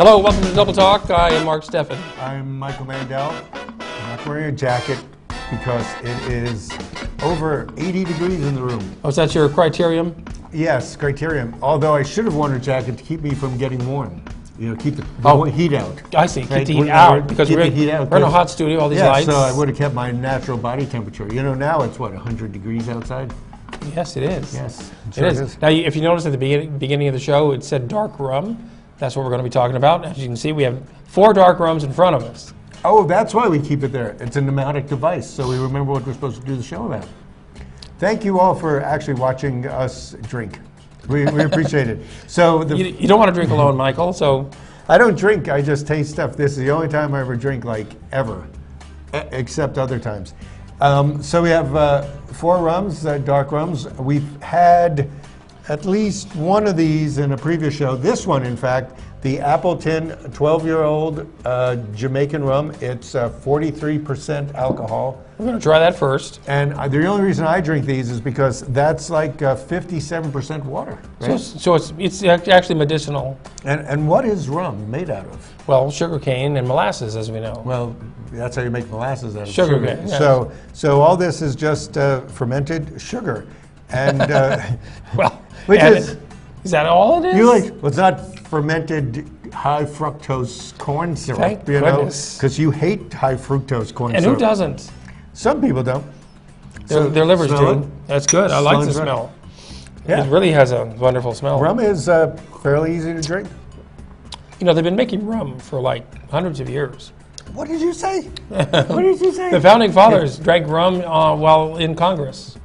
Hello, welcome to Double Talk. I am Mark Steffen. I'm Michael Mandel. I'm not wearing a jacket because it is over 80 degrees in the room. Oh, is that your criterion? Yes, criterion. Although I should have worn a jacket to keep me from getting warm. You know, keep the heat out. I see, keep right? the heat out because we're in a hot studio, all these lights. So I would have kept my natural body temperature. You know, now it's what, 100 degrees outside? Yes, it is. Yes, it is. Now, if you notice at the beginning of the show, it said dark rum. That's what we're going to be talking about. As you can see, we have 4 dark rums in front of us. Oh, that's why we keep it there. It's a pneumatic device, so we remember what we're supposed to do the show about. Thank you all for actually watching us drink. We appreciate it. So you don't want to drink alone, Michael. So I don't drink. I just taste stuff. This is the only time I ever drink, like ever, except other times. So we have 4 rums, dark rums. We've had at least one of these in a previous show. This one, in fact, the Appleton 12-year-old Jamaican rum. It's 43% alcohol. We're going to try that first. And the only reason I drink these is because that's like 57% water. Right? So it's actually medicinal. And what is rum made out of? Well, sugarcane and molasses, as we know. Well, that's how you make molasses out of sugar. Yes. So all this is just fermented sugar. And well, is that all it is? You well, it's not fermented high fructose corn syrup. Thank you goodness. Because you hate high fructose corn syrup. And who doesn't? Some people don't. Their livers do. That's good. I like the smell. Yeah. It really has a wonderful smell. Rum is fairly easy to drink. You know, they've been making rum for like hundreds of years. What did you say? What did you say? The founding fathers drank rum while in Congress.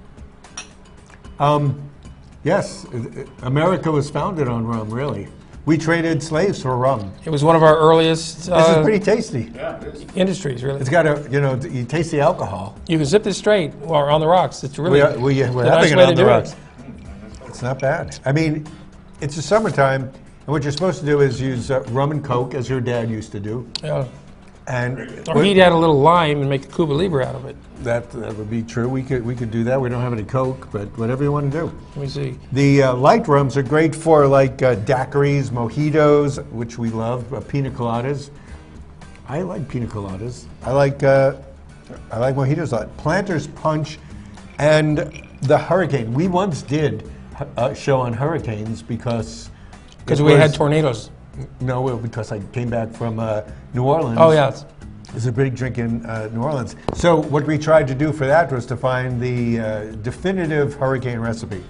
Yes, America was founded on rum, really. We traded slaves for rum. It was one of our earliest this is pretty tasty. Yeah, it is. Industries, really. It's got you taste the alcohol. You can sip this straight or on the rocks. It's really we're having it on the rocks. It's not bad. I mean, it's the summertime, and what you're supposed to do is use rum and Coke, as your dad used to do. Yeah. Or he'd add a little lime and make a Cuba Libre out of it. That would be true. We could do that. We don't have any Coke, but whatever you want to do. Let me see. The light rums are great for like daiquiris, mojitos, which we love, pina coladas. I like pina coladas. I like mojitos a lot. Planter's Punch and the Hurricane. We once did a show on hurricanes because we had tornadoes. No, because I came back from New Orleans. Oh, yes. There's a big drink in New Orleans. So what we tried to do for that was to find the definitive hurricane recipe,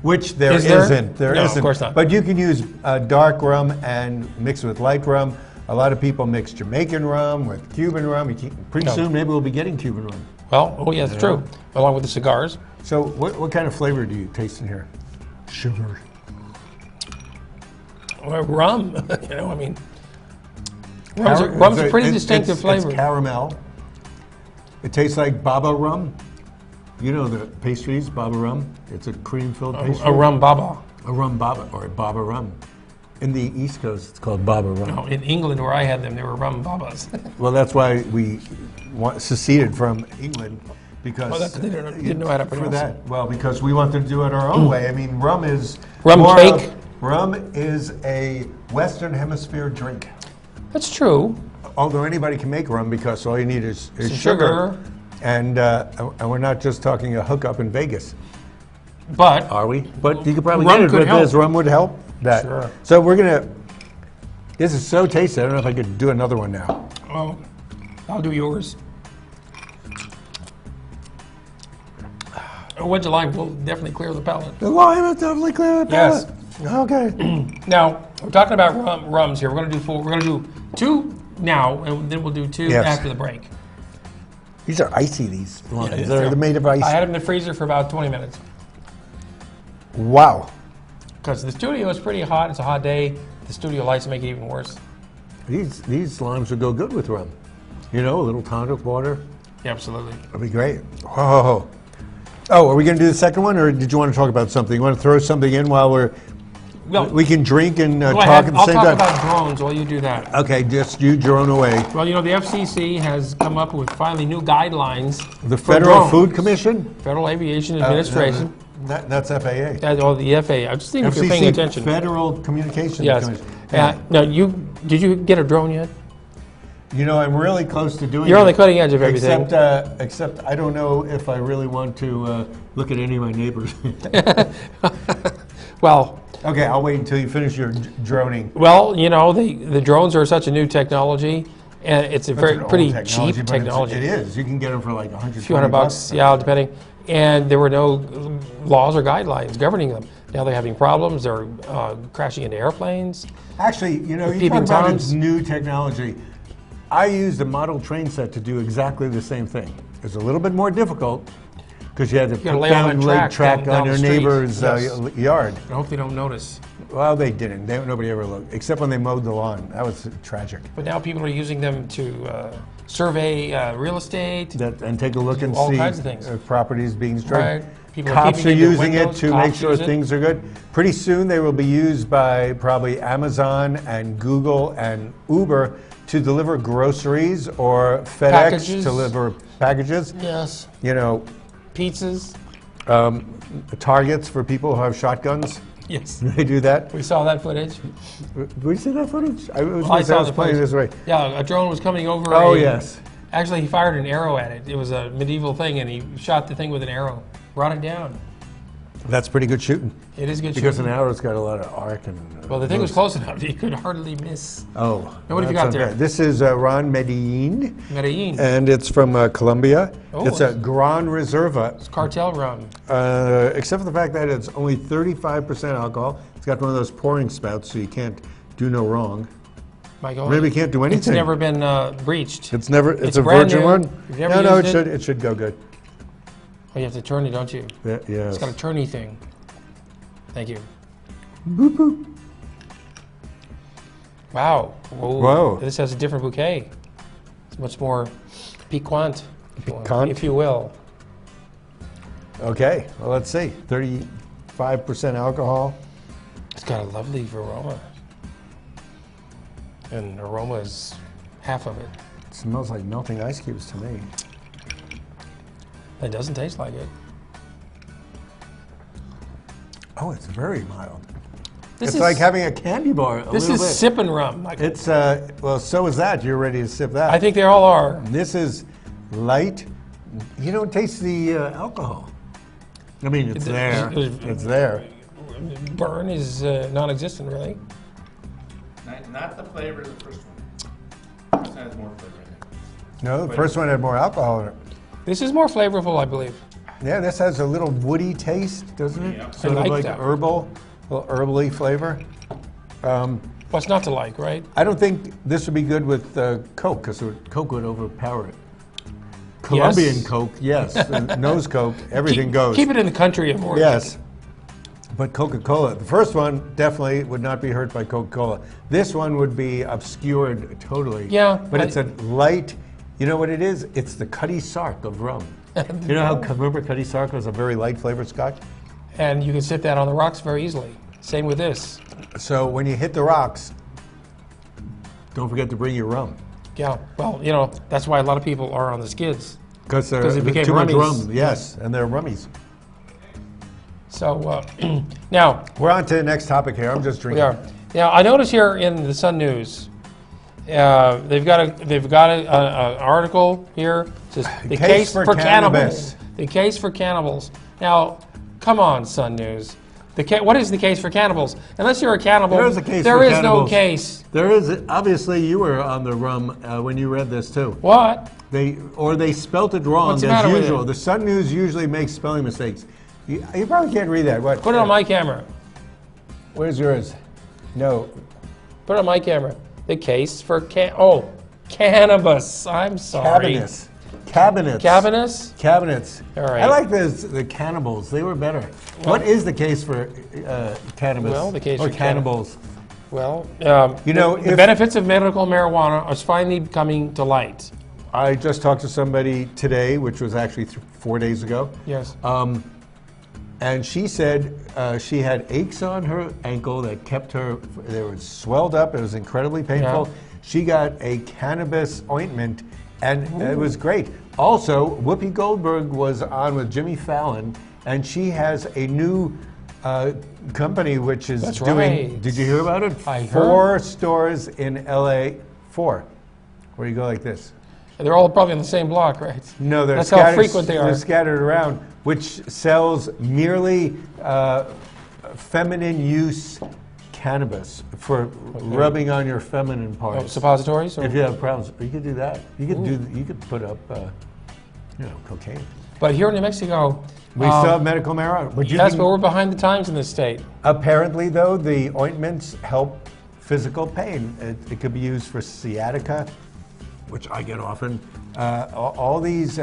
which there isn't. There isn't. Of course not. But you can use dark rum and mix it with light rum. A lot of people mix Jamaican rum with Cuban rum. Pretty soon, maybe we'll be getting Cuban rum. Well, oh, yeah, that's true. Along with the cigars. So what kind of flavor do you taste in here? Sugar. Rum, you know, I mean, rum's a pretty distinctive flavor. It's caramel. It tastes like baba rum. You know the pastries, baba rum. It's a cream-filled pastry. A rum baba. A rum baba, or a baba rum. In the East Coast, it's called baba rum. No, in England, where I had them, they were rum babas. Well, that's why we seceded from England. Because they didn't know how to pronounce it. Well, because we wanted to do it our own way. I mean, rum is cake. Rum is a Western Hemisphere drink. That's true. Although anybody can make rum because all you need is sugar. And we're not just talking a hookup in Vegas. But are we? But you could probably get it with this. Rum would help that. Sure. So we're going to, this is so tasty. I don't know if I could do another one now. Well, I'll do yours. Wedge of lime will definitely clear the palate. The lime will definitely clear the palate? Yes. Okay. Now, we're talking about rums here. We're going to do 4. We're going to do 2 now, and then we'll do 2 after the break. These are icy, these limes. Yeah, they're made of ice. I had them in the freezer for about 20 minutes. Wow. Because the studio is pretty hot. It's a hot day. The studio lights make it even worse. These limes would go good with rum. You know, a little tonic water. Yeah, absolutely. That'd be great. Whoa. Oh, are we going to do the second one, or did you want to talk about something? You want to throw something in while we can drink and talk at the same time? I'll talk about drones while you do that. Okay, just you drone away. Well, you know, the FCC has come up with finally new guidelines. The Federal Food Commission? Federal Aviation Administration. That's FAA. That's all the FAA. I'm just thinking if you're paying attention. Federal Communications Commission. Now, you Did you get a drone yet? You know, I'm really close to doing it. You're on the cutting edge of everything. Except I don't know if I really want to look at any of my neighbors. Well, okay, I'll wait until you finish your droning. well, you know, the drones are such a new technology, and it's a pretty cheap technology. It is. You can get them for like $100. A few $100, yeah, depending. And there were no laws or guidelines governing them. Now they're having problems. They're crashing into airplanes. Actually, you know, you talk about it's new technology. I used a model train set to do exactly the same thing. It's a little bit more difficult because you had to put down leg track on your neighbor's yard. I hope they don't notice. Well, they didn't. Nobody ever looked, except when they mowed the lawn. That was tragic. But now people are using them to survey real estate. And take a look and all see kinds of things. Properties being destroyed. Right. People Cops are using it to make sure use it. things are good. Pretty soon they will be used by probably Amazon and Google and Uber to deliver groceries, or FedEx Packages. to deliver packages. Yes. You know, Pizzas. targets for people who have shotguns. Yes. They do that. We saw that footage. Did we see that footage? I saw was playing this right. Yeah, a drone was coming over. Oh, yes. Actually, he fired an arrow at it. It was a medieval thing, and he shot the thing with an arrow. Brought it down. That's pretty good shooting. It is good Because shooting. an arrow's got a lot of arc and. Well, the thing was close enough. You could hardly miss. Oh. Now, what have you got there? This is Ron Medellin. Medellin. And it's from Colombia. Oh, it's a Gran Reserva. It's cartel rum. Except for the fact that it's only 35% alcohol. It's got one of those pouring spouts, so you can't do no wrong. My God. Maybe you can't do anything. It's never been breached. It's never. It's a brand virgin new. one. You've never No, used it should go good. Oh, you have to turn it, don't you? Yeah, yes. It's got a turny thing. Thank you. Boop, boop. Wow. Whoa. Whoa. This has a different bouquet. It's much more piquant, Piquant? if you will. Okay. Well, let's see. 35% alcohol. It's got a lovely aroma. And aroma is half of it. It smells like melting ice cubes to me. It doesn't taste like it. Oh, it's very mild. This It's is like having a candy bar. This is sipping rum. It's well, so is that. You're ready to sip that. I think they all are. This is light. You don't taste the alcohol. I mean, it's there. It's there. Burn is non-existent, really. Not the flavor of the first one. This has more flavor in it. No, the first one had more alcohol in it. This is more flavorful, I believe. Yeah, this has a little woody taste, doesn't it? Yeah. Sort I of like like that. herbal, a little herbally flavor. What's not to like, right? I don't think this would be good with Coke, because Coke would overpower it. Colombian Coke, yes. Nose Coke, everything goes. Keep it in the country of origin. Yes. But Coca-Cola, the first one definitely would not be hurt by Coca-Cola. This one would be obscured totally. Yeah, But it's a light, you know what it is? It's the Cutty Sark of rum. You know how, remember Cutty Sark was a very light flavored scotch? And you can sip that on the rocks very easily. Same with this. So when you hit the rocks, don't forget to bring your rum. Yeah, well, you know, that's why a lot of people are on the skids. Because it became too much rummies. rum, yes, and they're rummies. So now We're on to the next topic here. I'm just drinking. we are. Now I notice here in the Sun News, they've got an article here. It says the case for cannibals. cannabis. The case for cannibals. Now, come on, Sun News. What is the case for cannibals? Unless you're a cannibal, There is a case there for is cannibals. no case. There is, obviously you were on the rum when you read this too. What? They spelt it wrong What's the as matter with usual. it? The Sun News usually makes spelling mistakes. You probably can't read that. What? Put it on my camera. Where's yours? No. Put it on my camera. The case for cannabis. I'm sorry. Cabinets. Cabinets. Cabinets? Cabinets. All right. I like the cannibals. They were better. What is the case for cannabis? Well, the case or for cannibals. Well, You know, the if- benefits of medical marijuana are finally coming to light. I just talked to somebody today, which was actually 4 days ago. Yes. And she said she had aches on her ankle that kept her, they were swelled up, it was incredibly painful. Yeah. She got a cannabis ointment and it was great. Also, Whoopi Goldberg was on with Jimmy Fallon and she has a new company which is That's doing. right. Did you hear about it? I 4 heard. stores in LA. 4, where you go like this. They're all probably on the same block, right? No, they're That's how scattered, frequent they are. They're scattered around, which sells merely feminine use cannabis for rubbing on your feminine Oh, parts. suppositories? Or? If you have problems, you could do that. You could You could put up, cocaine. But here in New Mexico, We still have medical marijuana, but you yes, can, but we're behind the times in this state. apparently though the ointments help physical pain. It could be used for sciatica, which I get often. All these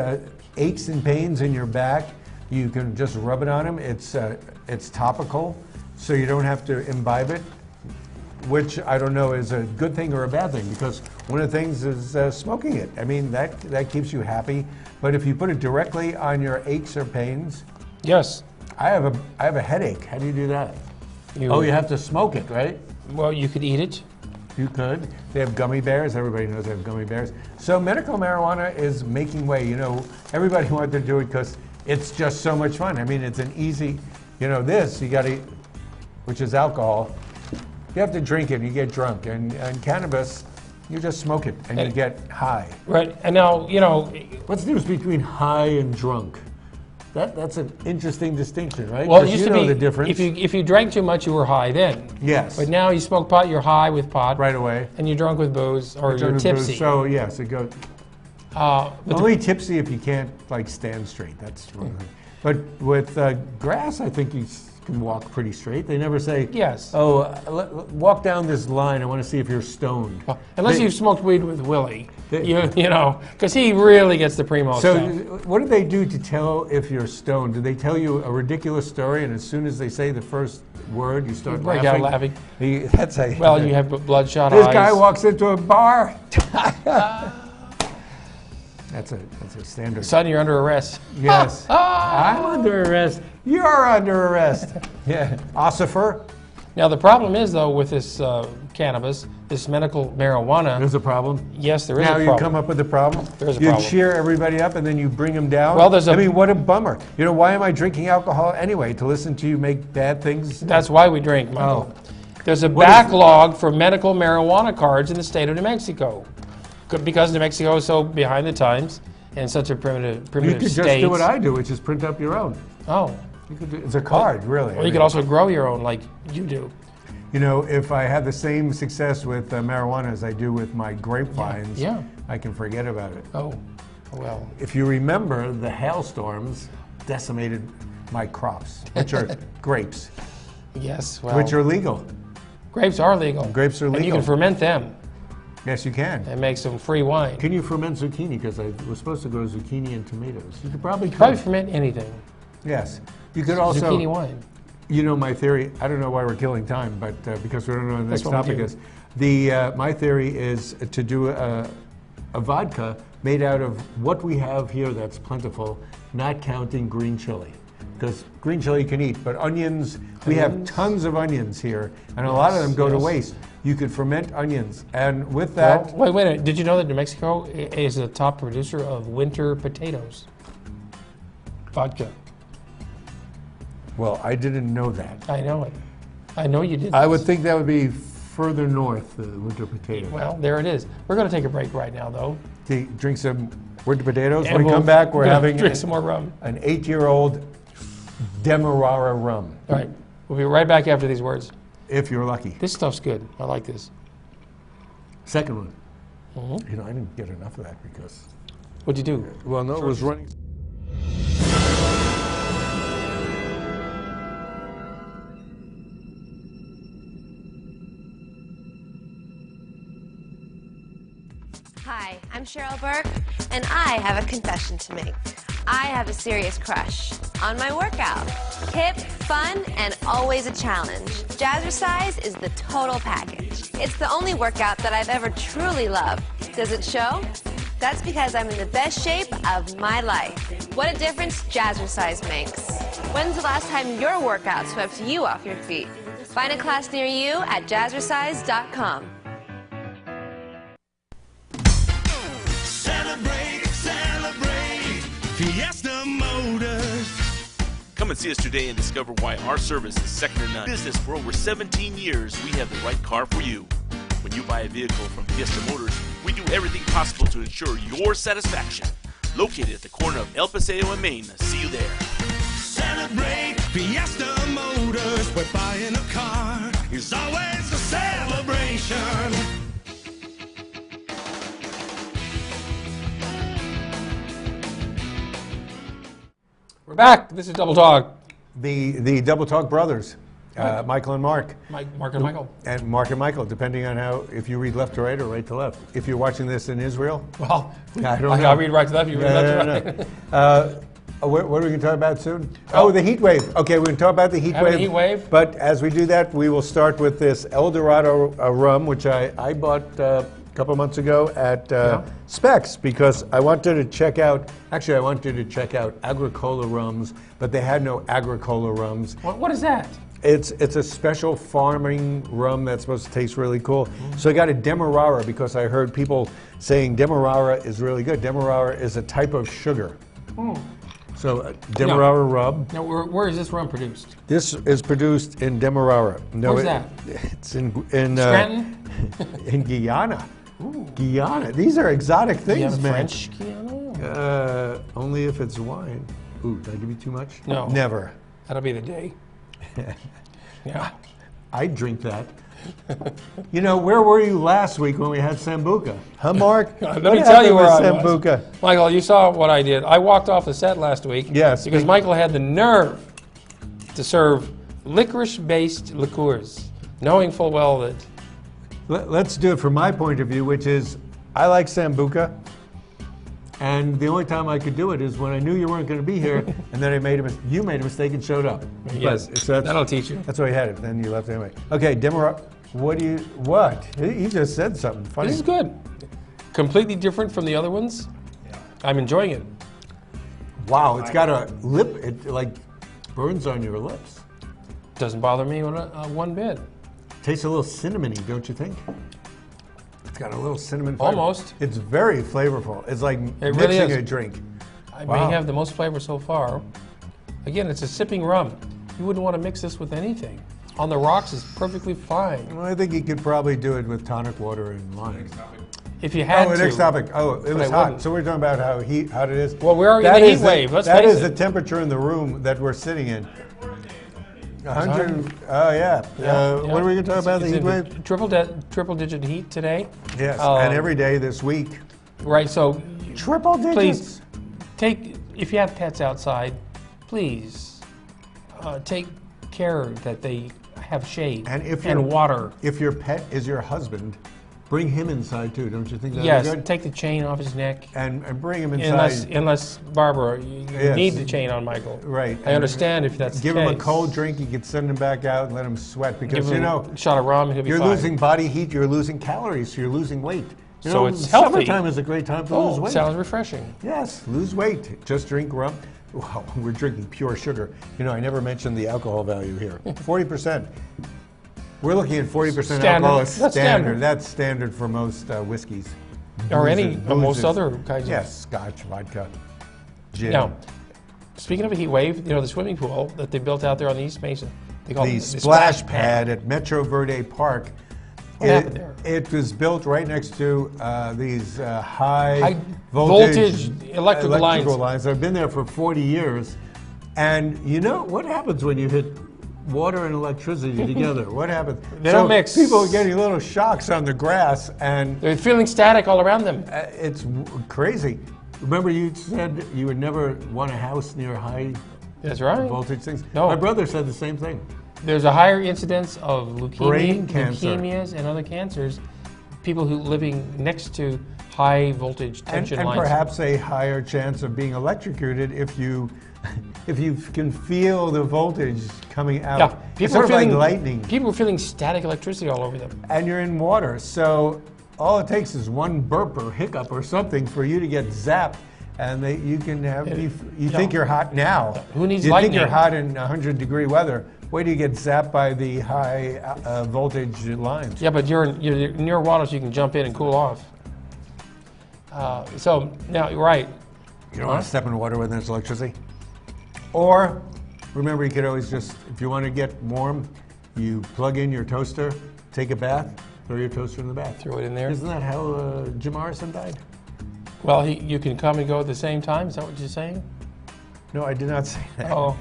aches and pains in your back, you can just rub it on them. It's topical, so you don't have to imbibe it, which I don't know is a good thing or a bad thing, because one of the things is smoking it. I mean, that keeps you happy, but if you put it directly on your aches or pains, Yes. I have a headache. How do you do that? You have to smoke it, right? Well, you could eat it. You could. They have gummy bears. Everybody knows they have gummy bears. So medical marijuana is making way. You know, everybody wanted to do it because it's just so much fun. I mean, it's an easy, this, you got to, which is alcohol. You have to drink it and you get drunk. And cannabis, you just smoke it and you get high. Right. And now, What's the difference between high and drunk? That's an interesting distinction, right? well, it 'Cause used you to know be, the difference. if you drank too much, you were high then. Yes. But now you smoke pot, you're high with pot. Right away. And you're drunk with booze, or you're tipsy. So yes, it goes. But Only tipsy if you can't stand straight. That's wrong. But with grass, I think you can walk pretty straight. They never say, Yes. Oh, walk down this line. I want to see if you're stoned. unless They- you've smoked weed with Willie, because he really gets the primo So stuff. what do they do to tell if you're stoned? Do they tell you a ridiculous story, and as soon as they say the first word, you start Break laughing? out laughing. That's a. Well, you have bloodshot This eyes. guy walks into a bar. That's a standard. Son, you're under arrest. Yes. I'm under arrest. You're under arrest. Yeah. Ossifer. Now, the problem is, though, with this cannabis, this medical marijuana, There's a problem. yes, there is Now a you problem. come up with a problem. There is a you problem. cheer everybody up and then you bring them down. Well, there's a- I mean, what a bummer. Why am I drinking alcohol anyway? To listen to you make bad things? That's why we drink, Michael. Oh. There's a What is- backlog for medical marijuana cards in the state of New Mexico. Because New Mexico is so behind the times and such a primitive You could state. just do what I do, which is print up your own. Oh. You could do, it's a card, really. Well, you could also grow your own like you do. If I have the same success with marijuana as I do with my grapevines, Yeah. I can forget about it. Oh, well. If you remember, the hailstorms decimated my crops, which are grapes, Yes, well. which are legal. grapes are legal. Grapes are And you legal. can ferment them Yes, you can. and make some free wine. Can you ferment zucchini? Because I was supposed to grow zucchini and tomatoes. You could probably. Probably ferment anything. Yes. You could also. Zucchini wine. My theory. I don't know why we're killing time, but because we don't know what the next That's what we topic do. is. My theory is to do a vodka made out of what we have here that's plentiful, not counting green chili. Because green chili you can eat, but onions, we have tons of onions here, and a lot of them go to yes. waste. You could ferment onions, and with that, Well, wait a minute. Did you know that New Mexico is a top producer of winter potatoes? Vodka. well, I didn't know that. I know it. I know you did. I would think that would be further north, the winter potato. Well, there it is. We're going to take a break right now, though. Drink some winter potatoes. And When we we'll- come back, we're gonna having drink some more rum. an 8-year-old Demerara rum, All right. We'll be right back after these words. if you're lucky. This stuff's good. I like this. Second one. Mm-hmm. I didn't get enough of that because, What'd you do? well, no, it was running. Hi, I'm Cheryl Burke, and I have a confession to make. I have a serious crush on my workout. Hip, fun, and always a challenge. Jazzercise is the total package. It's the only workout that I've ever truly loved. Does it show? That's because I'm in the best shape of my life. What a difference Jazzercise makes. When's the last time your workout swept you off your feet? Find a class near you at jazzercise.com. Celebrate, celebrate, Fiesta Motors. Come Come and see us today and discover why our service is second to none. Business for over 17 years, we have the right car for you. When you buy a vehicle from Fiesta Motors, we do everything possible to ensure your satisfaction. Located at the corner of El Paseo and Main. See you there. Celebrate Fiesta Motors, where buying a car is always a celebration. We're back. This is Double Talk. The Double Talk brothers, Michael and Mark. Mark and Michael. And Mark and Michael, depending on if you read left to right or right to left. If you're watching this in Israel, Well, I don't know. I'll read right to left. You read left to right. What are we going to talk about soon? Oh, the heat wave. Okay, we're going to talk about the heat Having wave. a heat wave? But as we do that, we will start with this El Dorado rum, which I bought a couple months ago at Specs because I wanted to check out. Actually, I wanted to check out Agricola rums, but they had no Agricola rums. What is that? It's a special farming rum that's supposed to taste really cool. So I got a Demerara because I heard people saying Demerara is really good. Demerara is a type of sugar. So Demerara rum. Now, where is this rum produced? This is produced in Demerara. No, Where's that? It's in Scranton? in Guyana. Guyana. These are exotic You things, have man. French Guiana? Only if it's wine. Ooh, did I give you too much? No. Never. That'll be the day. Yeah. I'd drink that. You know, where were you last week when we had Sambuca? Huh, Mark? Let me tell you where I was. Sambuca? Michael, you saw what I did. I walked off the set last week. Yes. Because Michael had the nerve to serve licorice-based liqueurs, knowing full well that Let's do it from my point of view, which is I like Sambuca. And the only time I could do it is when I knew you weren't going to be here, and then you made a mistake and showed up. yes, that'll teach you. That's why you had it. Then you left anyway. Okay, Demerara. What? He just said something funny. This is good. Completely different from the other ones. I'm enjoying it. Wow, it's got a lip. It like burns on your lips. Doesn't bother me one bit. Tastes a little cinnamony, don't you think? It's got a little cinnamon flavor. Almost. It's very flavorful. It's like It mixing really is. a drink. I Wow. may have the most flavor so far. Again, it's a sipping rum. You wouldn't want to mix this with anything. On the rocks is perfectly fine. Well, I think you could probably do it with tonic water and lime. If you had Oh, to. next topic. Oh, it But was I hot. wouldn't. So we're talking about how hot it is. Well, we're in That the heat is wave. Let's that face is it. the temperature in the room that we're sitting in. 100. 100. Oh yeah. Yeah. What are we going to talk about? The It's heat in wave. Triple digit heat today. Yes. Um, And every day this week. Right. So Triple digits. please if you have pets outside, please take care that they have shade And if water. If your pet is your husband, bring him inside too. Don't you think that'd Yes. be good? Take the chain off his neck. And bring him inside. Unless Barbara, you Yes. need the chain on Michael. Right. I understand if that's Give the him a case. cold drink. You could send him back out and let him sweat Give because him a shot of rum, he'll be you're fine. losing body heat. You're losing calories. So you're losing weight. You So know, it's healthy. Summertime is a great time to lose weight. Sounds refreshing. Yes, lose weight. Just drink rum. Wow, we're drinking pure sugar. You know, I never mentioned the alcohol value here. 40%. We're looking at 40% alcohol as That's standard. That's standard for most whiskeys. Or Boozes. most other kinds Yes, scotch, vodka, of. gin. Now, speaking of a heat wave, the swimming pool that they built out there on the East Mesa, they call The it splash pad at Metro Verde Park. What happened there? It was built right next to these high High voltage electrical lines. I've been there for 40 years. And you know what happens when you hit water and electricity together? What happens? They don't mix. People are getting little shocks on the grass, and They're feeling static all around them. it's crazy. Remember you said you would never want a house near high That's right. voltage things? No. My brother said the same thing. There's a higher incidence of Brain cancer. leukemias and other cancers. People who living next to high voltage tension And lines. perhaps a higher chance of being electrocuted if you can feel the voltage coming out. Yeah, It's sort of like lightning. People are feeling static electricity all over them. And you're in water, so all it takes is one burp or hiccup or something for you to get zapped, and you can have you think you're hot now. Who needs You lightning? think you're hot in 100-degree weather. Wait till you get zapped by the high voltage lines. Yeah, but you're near water, so you can jump in and cool off. So now you're right. You don't want to step in water when there's electricity. Or Remember, you could always just, if you want to get warm, you plug in your toaster, take a bath, throw your toaster in the bath. Throw it in there. Isn't that how Jim Morrison died? Well, you can come and go at the same time. Is that what you're saying? No, I did not say that. Oh,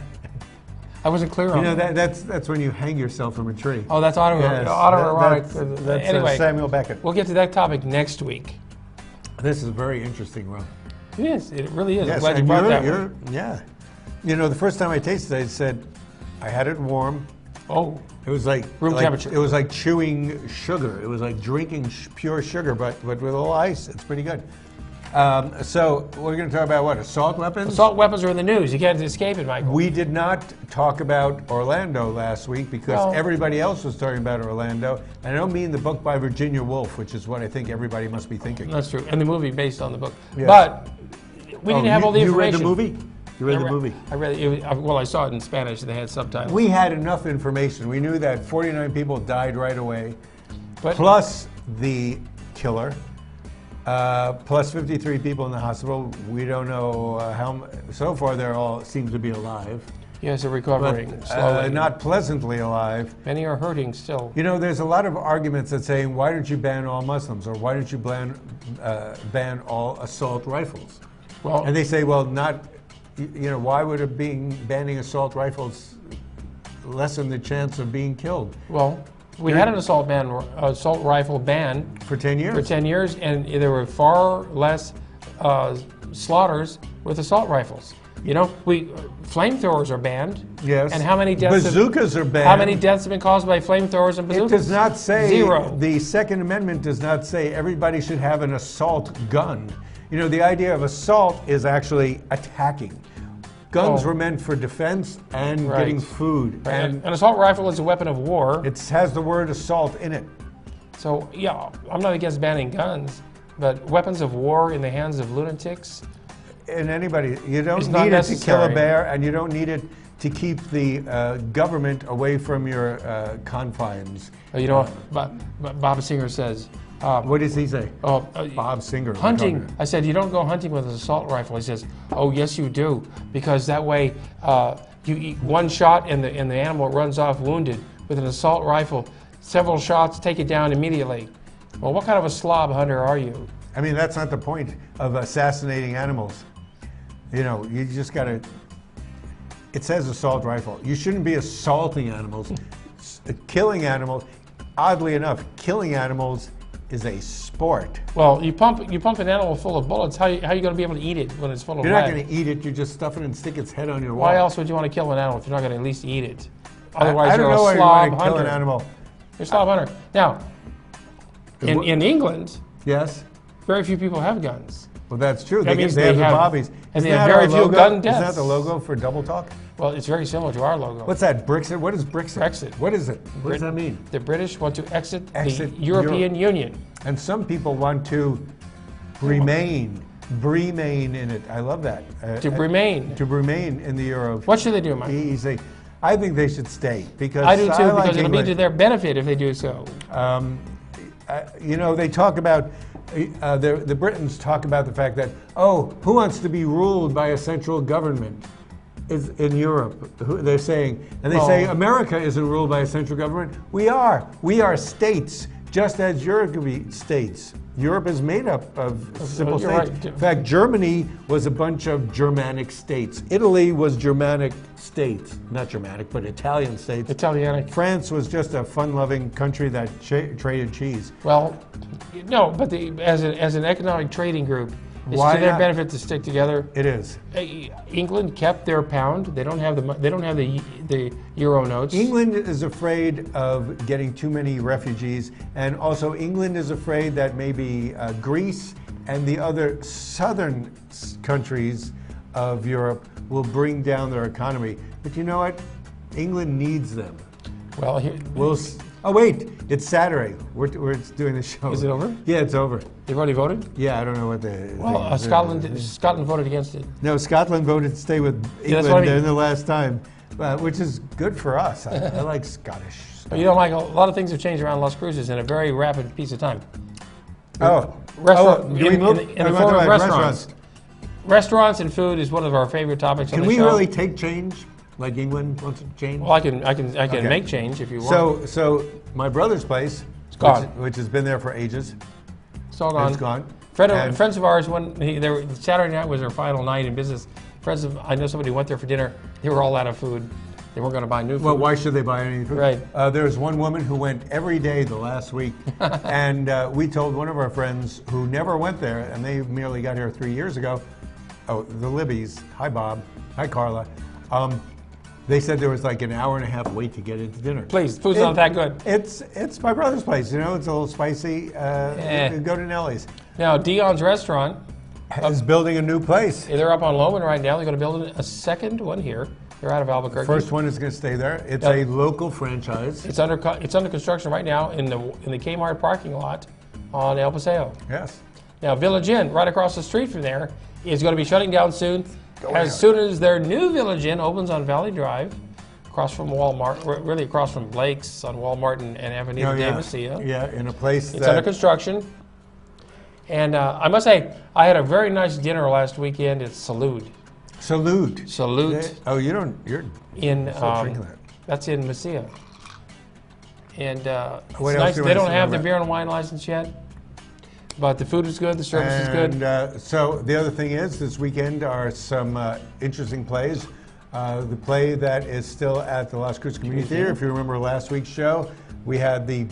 I wasn't clear on that. That's when you hang yourself from a tree. Oh, that's Yes, autoerotic. that's Anyway, Samuel Beckett. we'll get to that topic next week. This is a very interesting rum. It is. It really is. I'm Yes, glad you and brought that one. yeah. You know, the first time I tasted it, I said, I had it warm. Oh, It was like Room temperature. It was like chewing sugar. It was like drinking pure sugar, but with a little ice. It's pretty good. So we're going to talk about what? Assault weapons? assault weapons are in the news. You can't escape it, Michael. We did not talk about Orlando last week because Well- everybody else was talking about Orlando. And I don't mean the book by Virginia Woolf, which is what I think everybody must be thinking. That's true. And the movie based on the book. Yes. But we didn't have all the You information. read the movie? You read the movie? I read it. Well, I saw it in Spanish. They had subtitles. We had enough information. We knew that 49 people died right away, But- plus the killer, plus 53 people in the hospital. We don't know how. So far, they all seem to be alive, Yes, they're but ban slowly. not pleasantly alive. Many are hurting still. You know, there's a lot of arguments that saying, why don't you ban all Muslims, or why don't you ban all assault rifles? Well, And they say, well, not. You know, why would banning assault rifles lessen the chance of being killed? well, we had an assault rifle ban For 10 years. for 10 years, and there were far less slaughters with assault rifles. You know, flamethrowers are banned. Yes. And how many deaths? Bazookas are banned. How many deaths have been caused by flamethrowers and It bazookas? does not say. 0. The Second Amendment does not say everybody should have an assault gun. You know, the idea of assault is actually attacking. Guns Oh. were meant for defense and Right. getting food. And an assault rifle is a weapon of war. It has the word assault in it. So, yeah, I'm not against banning guns, but weapons of war in the hands of lunatics. And anybody, you don't It's not need it to kill a necessary. bear, and you don't need it to keep the government away from your confines. You know, Bob Singer says, What does he say? oh, Bob Singer. we're hunting. talking I said, you don't go hunting with an assault rifle. He says, oh, yes, you do, because that way you eat one shot and the animal runs off wounded. With an assault rifle, several shots take it down immediately. Well, what kind of a slob hunter are you? I mean, that's not the point of assassinating animals. You know, you just got to. It says assault rifle. You shouldn't be assaulting animals. Killing animals, oddly enough, killing animals is a sport. Well, you pump an animal full of bullets. How are you going to be able to eat it when it's full of You're lead? not going to eat it. You just stuff it and stick its head on your wall. Why else would you want to kill an animal if you're not going to at least eat it? I Otherwise, don't you're know why a you want slob to kill hunter. an animal. You're a slob hunter. Now, in England, Yes. very few people have guns. Well, that's true. That means they have they the have- bobbies. and they Isn't have that very our few logo? gun Isn't that deaths. the logo for Double Talk? Well, it's very similar to our logo. What's that? Brexit? What is Brexit? Brexit. What is it? What does that mean? The British want to exit Exit the European Union. And some people want to remain in it. I love that. To remain. To remain in the Euro. What should they do, Mike? Easy. I think they should stay because I do too, like because it'll be England. to their benefit if they do so. You know, they talk about, the Britons talk about the fact that, oh, who wants to be ruled by a central government is in Europe? They're saying, and they say America isn't ruled by a central government. We are. We are states, just as Europe could be states. Europe is made up of simple you're states. right. In fact, Germany was a bunch of Germanic states. Italy was Germanic states, not Germanic, but Italian states. Italianic. France was just a fun-loving country that traded cheese. Well, no, but as an economic trading group, it's Why to their not? benefit to stick together. It is. England kept their pound. They don't have the euro notes. England is afraid of getting too many refugees, and also England is afraid that maybe Greece and the other southern countries of Europe will bring down their economy. But you know what? England needs them. Well, here, Oh wait, it's Saturday. We're doing the show. Is it over? Yeah, it's over. they've already voted. Yeah, I don't know what the. Well, Scotland voted against it. No, Scotland voted to stay with Yeah, that's England what I mean. in the last time, which is good for us. I like Scottish. You know, Michael, a lot of things have changed around Las Cruces in a very rapid piece of time. Oh, Restaurant, do we move? in I the want form to of talk about restaurants. Restaurants and food is one of our favorite topics on Can the we show. really take change? Like England wants to change? Well, I can Okay. make change if you want. So my brother's place, gone. which has been there for ages, It's all gone. it's gone. Friends of ours, Saturday night was their final night in business. I know somebody went there for dinner. They were all out of food. They weren't going to buy new food. Well, why should they buy any food? Right. There was one woman who went every day the last week, and we told one of our friends who never went there, and they merely got here 3 years ago. Oh, the Libbies. Hi, Bob. Hi, Carla. They said there was like an hour and a half wait to get into dinner. Please, food's not that good. It's my brother's place. You know, it's a little spicy. Go to Nellie's. Now, Dion's Restaurant Is building a new place. They're up on Loman right now. They're going to build a second one here. They're out of Albuquerque. First one is going to stay there. It's a local franchise. It's under construction right now in the Kmart parking lot on El Paseo. Yes. Now, Village Inn, right across the street from there, is going to be shutting down soon. Soon as their new Village Inn opens on Valley Drive, across from Walmart, really across from Blake's on Walmart and Avenida de Mesilla. Yeah, in a place It's under construction. And I must say, I had a very nice dinner last weekend at Salud. Salute. Salute. Oh, you're in drinking that. that's in Mesilla. And it's What else nice. do you They want to don't say have the about beer and wine license yet, but the food is good, the service is good. And so the other thing is, this weekend are some interesting plays. The play that is still at the Las Cruces Community Theater, if you remember last week's show, we had the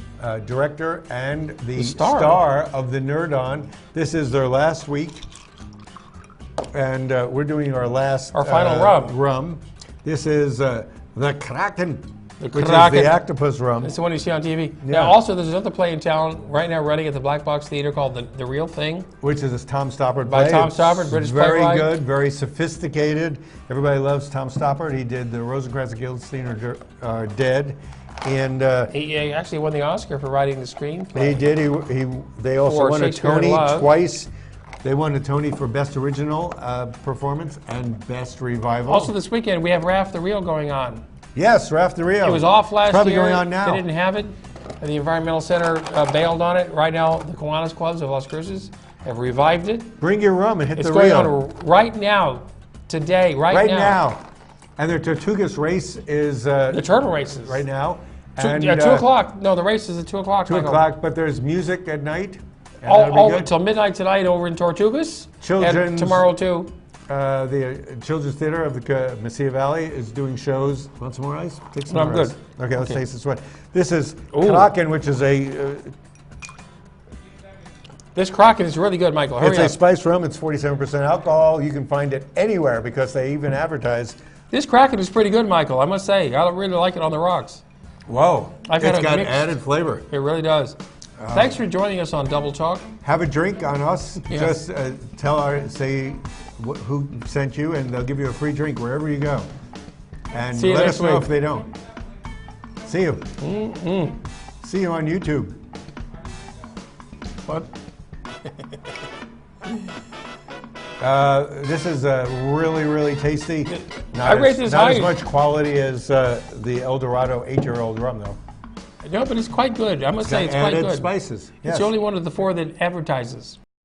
director and the star of the Nerd on. This is their last week, and we're doing our final rum. This is the Kraken, which is the octopus rum. It's the one you see on TV. Yeah. Now, also, there's another play in town right now running at the Black Box Theater called The Real Thing. Which is a Tom Stoppard By play. Tom Stoppard, British very playwright. good, very sophisticated. Everybody loves Tom Stoppard. He did the Rosencrantz and Guildenstern are Dead. And He actually won the Oscar for writing the screenplay. he did. They also For won a Shakespeare in Tony Love. twice. They won a Tony for Best Original Performance and Best Revival. Also, this weekend, we have Raft the Reel going on. yes, Ralph the Rio. It was off last Probably year. going on now. They didn't have it. The Environmental Center bailed on it. Right now, the Kiwanis Clubs of Las Cruces have revived it. Bring your rum and hit It's the going Rio. on right now, today, right now. And their Tortugas race is The turtle races. right now. Two, 2 o'clock. No, the race is at 2 o'clock. 2 Michael. o'clock, but there's music at night. and that'll be All good. until midnight tonight over in Tortugas. Children's- And tomorrow, too. The Children's Theater of the Mesilla Valley is doing shows. Want some more ice? Take some No, more I'm ice. good. Okay, let's taste this one. This is Ooh. Kraken, which is a This Kraken is really good, Michael. Hurry it's up. a spiced rum. It's 47% alcohol. You can find it anywhere because they even advertise. This Kraken is pretty good, Michael. I must say. I really like it on the rocks. Whoa! I've had It's a got mixed- added flavor. It really does. Thanks for joining us on Double Talk. Have a drink on us. Yeah. Just say who sent you, and they'll give you a free drink wherever you go. And See you let next us know week. if they don't. See you. See you on YouTube. What? This is really, really tasty. I rate this not high. as much quality as the El Dorado 8-year-old rum, though. No, but it's quite good. I must say it's quite Added good. spices. It's Yes. the only one of the four that advertises.